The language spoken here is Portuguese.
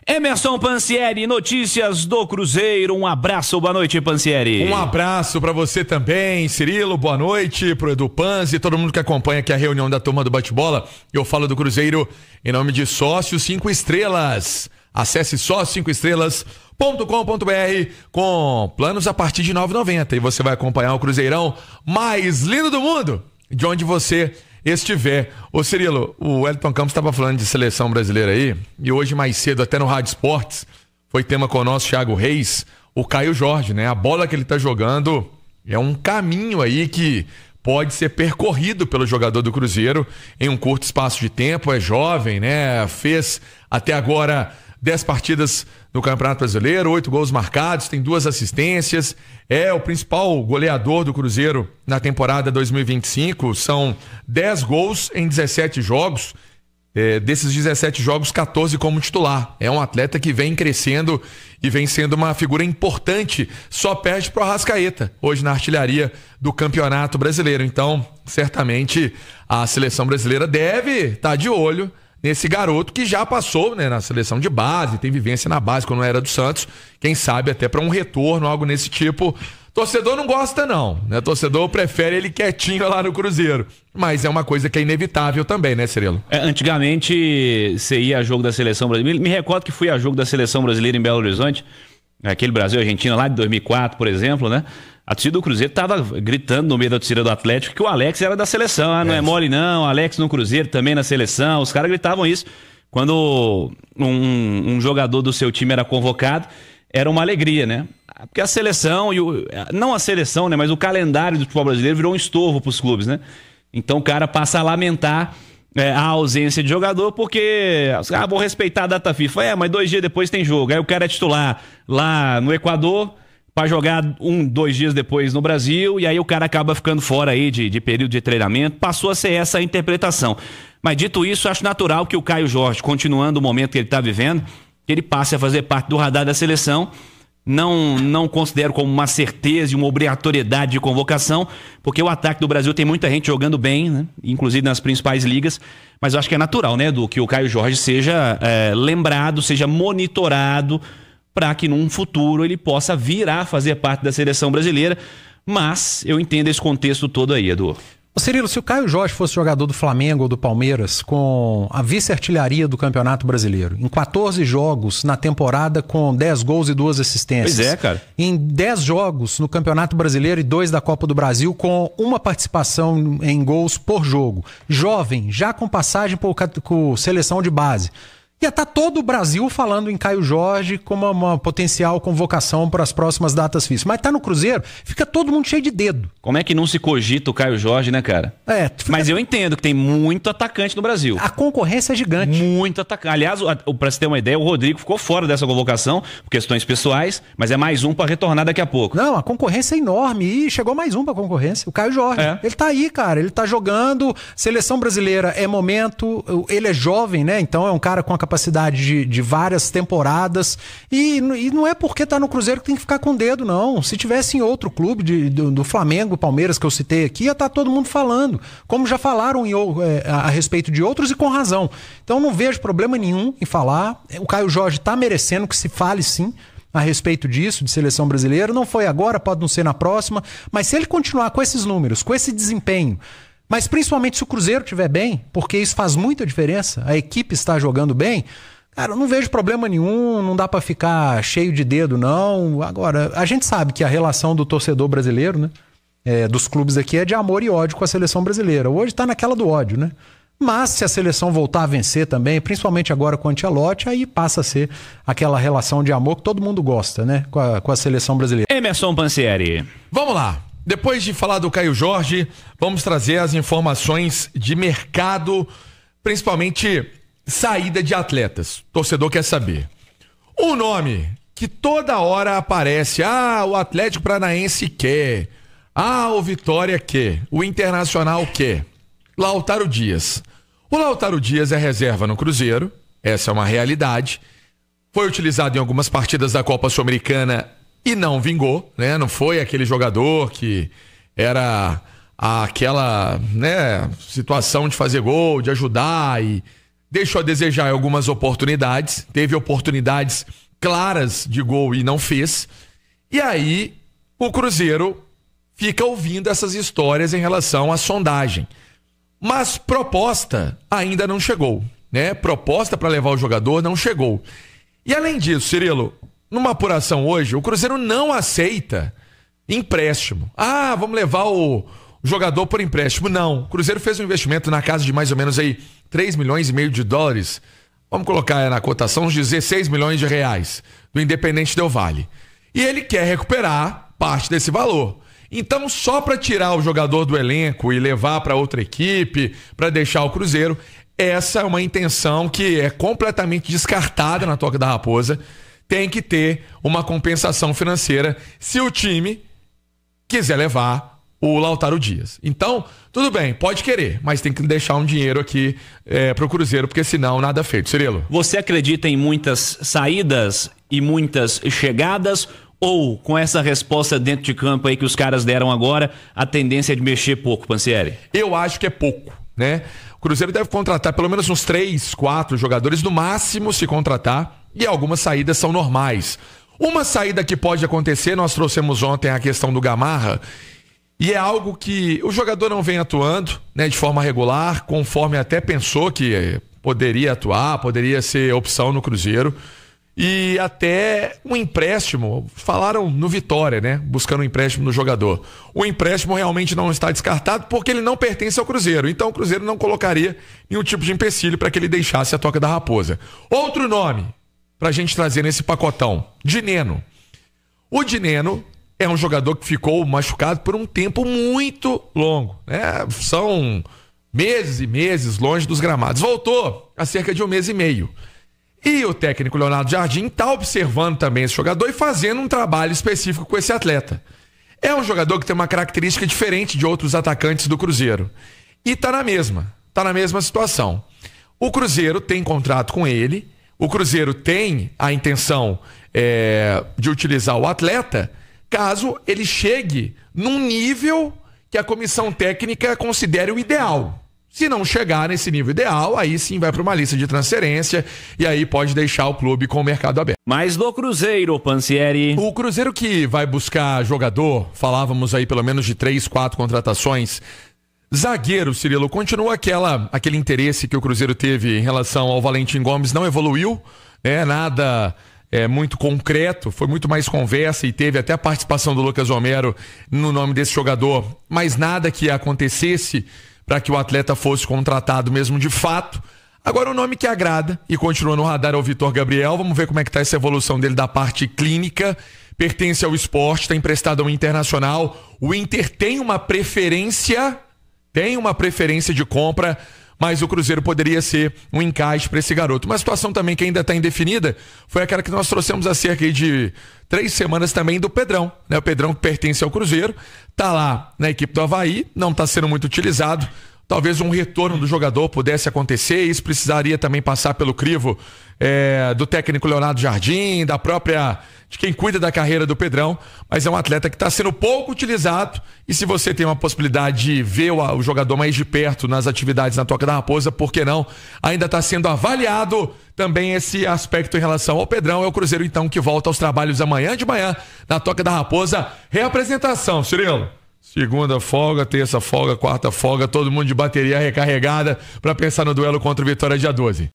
Emerson Pansieri, notícias do Cruzeiro. Um abraço, boa noite, Pansieri. Um abraço pra você também, Cirilo, boa noite, pro Edu Panzi, todo mundo que acompanha aqui a reunião da turma do Bate-Bola. Eu falo do Cruzeiro em nome de Sócios 5 Estrelas. Acesse sócio5estrelas.com.br com planos a partir de R$ 9,90 e você vai acompanhar o Cruzeirão mais lindo do mundo, de onde você estiver. Ô Cirilo, o Wellington Campos estava falando de seleção brasileira aí, e hoje mais cedo, até no Rádio Esportes, foi tema com o nosso Thiago Reis, o Caio Jorge, né? A bola que ele tá jogando é um caminho aí que pode ser percorrido pelo jogador do Cruzeiro em um curto espaço de tempo, é jovem, né? Fez até agora 10 partidas no Campeonato Brasileiro, 8 gols marcados, tem 2 assistências, é o principal goleador do Cruzeiro na temporada 2025, são 10 gols em 17 jogos, desses 17 jogos, 14 como titular. É um atleta que vem crescendo e vem sendo uma figura importante, só perde pro Arrascaeta, hoje na artilharia do Campeonato Brasileiro. Então, certamente, a seleção brasileira deve estar de olho nesse garoto que já passou, né, na seleção de base, tem vivência na base quando era do Santos, quem sabe até para um retorno, algo nesse tipo. Torcedor não gosta não, né? Torcedor prefere ele quietinho lá no Cruzeiro, mas é uma coisa que é inevitável também, né, Cirilo? Antigamente você ia a jogo da seleção brasileira, me recordo que fui a jogo da seleção brasileira em Belo Horizonte, aquele Brasil-Argentina lá de 2004, por exemplo, né? A torcida do Cruzeiro tava gritando no meio da torcida do Atlético que o Alex era da seleção. Ah, não é mole não, Alex no Cruzeiro também na seleção. Os caras gritavam isso. Quando um jogador do seu time era convocado, era uma alegria, né? Porque a seleção, não a seleção, né? Mas o calendário do futebol brasileiro virou um estorvo pros clubes, né? Então o cara passa a lamentar a ausência de jogador porque vou respeitar a data FIFA. Mas 2 dias depois tem jogo. Aí o cara é titular lá no Equador para jogar 2 dias depois no Brasil, e aí o cara acaba ficando fora aí de período de treinamento. Passou a ser essa a interpretação. Mas dito isso, acho natural que o Caio Jorge, continuando o momento que ele está vivendo, que ele passe a fazer parte do radar da seleção. Não considero como uma certeza e uma obrigatoriedade de convocação, porque o ataque do Brasil tem muita gente jogando bem, né? Inclusive nas principais ligas, mas eu acho que é natural, né, que o Caio Jorge seja lembrado, seja monitorado, para que num futuro ele possa vir a fazer parte da seleção brasileira. Mas eu entendo esse contexto todo aí, Edu. Cirilo, se o Caio Jorge fosse jogador do Flamengo ou do Palmeiras, com a vice-artilharia do Campeonato Brasileiro, em 14 jogos na temporada com 10 gols e 2 assistências. Pois é, cara. Em 10 jogos no Campeonato Brasileiro e 2 da Copa do Brasil, com uma participação em gols por jogo. Jovem, já com passagem por seleção de base. Ia estar todo o Brasil falando em Caio Jorge como uma potencial convocação para as próximas datas FIFA. Mas tá no Cruzeiro, fica todo mundo cheio de dedo. Como é que não se cogita o Caio Jorge, né, cara? Mas eu entendo que tem muito atacante no Brasil. A concorrência é gigante. Muito atacante. Aliás, para você ter uma ideia, o Rodrigo ficou fora dessa convocação por questões pessoais, mas é mais um para retornar daqui a pouco. Não, a concorrência é enorme e chegou mais um para concorrência, o Caio Jorge. Ele tá aí, cara, ele tá jogando, seleção brasileira é momento, ele é jovem, né? Então é um cara com a capacidade de várias temporadas e não é porque tá no Cruzeiro que tem que ficar com o dedo, não. Se tivesse em outro clube do Flamengo, Palmeiras, que eu citei aqui, ia estar todo mundo falando, como já falaram a respeito de outros e com razão. Então não vejo problema nenhum em falar. O Caio Jorge tá merecendo que se fale sim a respeito disso, de seleção brasileira. Não foi agora, pode não ser na próxima, mas se ele continuar com esses números, com esse desempenho, mas principalmente se o Cruzeiro estiver bem, porque isso faz muita diferença, a equipe está jogando bem, cara, eu não vejo problema nenhum, não dá pra ficar cheio de dedo, não. Agora, a gente sabe que a relação do torcedor brasileiro, né, dos clubes aqui é de amor e ódio com a seleção brasileira. Hoje tá naquela do ódio, né? Mas se a seleção voltar a vencer também, principalmente agora com o Ancelotti, aí passa a ser aquela relação de amor que todo mundo gosta, né, com a seleção brasileira. Emerson Pansieri. Vamos lá. Depois de falar do Caio Jorge, vamos trazer as informações de mercado, principalmente saída de atletas. O torcedor quer saber. Um nome que toda hora aparece. O Atlético Paranaense quer. O Vitória quer. O Internacional quer. Lautaro Dias. O Lautaro Dias é reserva no Cruzeiro. Essa é uma realidade. Foi utilizado em algumas partidas da Copa Sul-Americana e não vingou, né? Não foi aquele jogador que era aquela, né, situação de fazer gol, de ajudar, e deixou a desejar em algumas oportunidades, teve oportunidades claras de gol e não fez. E aí o Cruzeiro fica ouvindo essas histórias em relação à sondagem. Mas proposta ainda não chegou, né? Proposta para levar o jogador não chegou. E além disso, Cirilo, numa apuração hoje, o Cruzeiro não aceita empréstimo. Ah, vamos levar o jogador por empréstimo. Não, o Cruzeiro fez um investimento na casa de mais ou menos aí 3,5 milhões de dólares. Vamos colocar na cotação uns 16 milhões de reais do Independente Del Valle. E ele quer recuperar parte desse valor. Então, só para tirar o jogador do elenco e levar para outra equipe, para deixar o Cruzeiro, essa é uma intenção que é completamente descartada na Toca da Raposa. Tem que ter uma compensação financeira se o time quiser levar o Lautaro Dias. Então, tudo bem, pode querer, mas tem que deixar um dinheiro aqui pro Cruzeiro, porque senão nada feito. Cirilo? Você acredita em muitas saídas e muitas chegadas, ou com essa resposta dentro de campo aí que os caras deram agora, a tendência é de mexer pouco, Pansieri? Eu acho que é pouco, né? O Cruzeiro deve contratar pelo menos uns 3, 4 jogadores, no máximo, se contratar, e algumas saídas são normais. Uma saída que pode acontecer, nós trouxemos ontem a questão do Gamarra, e é algo que o jogador não vem atuando, né, de forma regular, conforme até pensou que poderia atuar, poderia ser opção no Cruzeiro. E até um empréstimo, falaram no Vitória, né, buscando um empréstimo no jogador. O empréstimo realmente não está descartado porque ele não pertence ao Cruzeiro. Então o Cruzeiro não colocaria nenhum tipo de empecilho para que ele deixasse a Toca da Raposa. Outro nome pra gente trazer nesse pacotão, Dineno. O Dineno é um jogador que ficou machucado por um tempo muito longo, né? São meses e meses longe dos gramados. Voltou há cerca de 1 mês e meio. E o técnico Leonardo Jardim está observando também esse jogador e fazendo um trabalho específico com esse atleta. É um jogador que tem uma característica diferente de outros atacantes do Cruzeiro. E tá na mesma situação. O Cruzeiro tem contrato com ele, o Cruzeiro tem a intenção de utilizar o atleta caso ele chegue num nível que a comissão técnica considere o ideal. Se não chegar nesse nível ideal, aí sim vai para uma lista de transferência e aí pode deixar o clube com o mercado aberto. Mas do Cruzeiro, Pansieri? O Cruzeiro que vai buscar jogador, falávamos aí pelo menos de 3, 4 contratações. Zagueiro, Cirilo, continua aquele interesse que o Cruzeiro teve em relação ao Valentim Gomes, não evoluiu, nada muito concreto, foi muito mais conversa e teve até a participação do Lucas Romero no nome desse jogador, mas nada que acontecesse para que o atleta fosse contratado mesmo de fato. Agora o nome que agrada e continua no radar é o Vitor Gabriel. Vamos ver como é que tá essa evolução dele da parte clínica. Pertence ao esporte, está emprestado ao Internacional. O Inter tem uma preferência de compra, mas o Cruzeiro poderia ser um encaixe para esse garoto. Uma situação também que ainda está indefinida foi aquela que nós trouxemos há cerca de 3 semanas também do Pedrão, né? O Pedrão que pertence ao Cruzeiro, tá lá na equipe do Avaí, não está sendo muito utilizado. Talvez um retorno do jogador pudesse acontecer, isso precisaria também passar pelo crivo do técnico Leonardo Jardim, de quem cuida da carreira do Pedrão, mas é um atleta que está sendo pouco utilizado e se você tem uma possibilidade de ver o jogador mais de perto nas atividades na Toca da Raposa, por que não? Ainda está sendo avaliado também esse aspecto em relação ao Pedrão. É o Cruzeiro então que volta aos trabalhos amanhã de manhã na Toca da Raposa. Reapresentação, Cirilo. Segunda folga, terça folga, quarta folga, todo mundo de bateria recarregada para pensar no duelo contra o Vitória dia 12.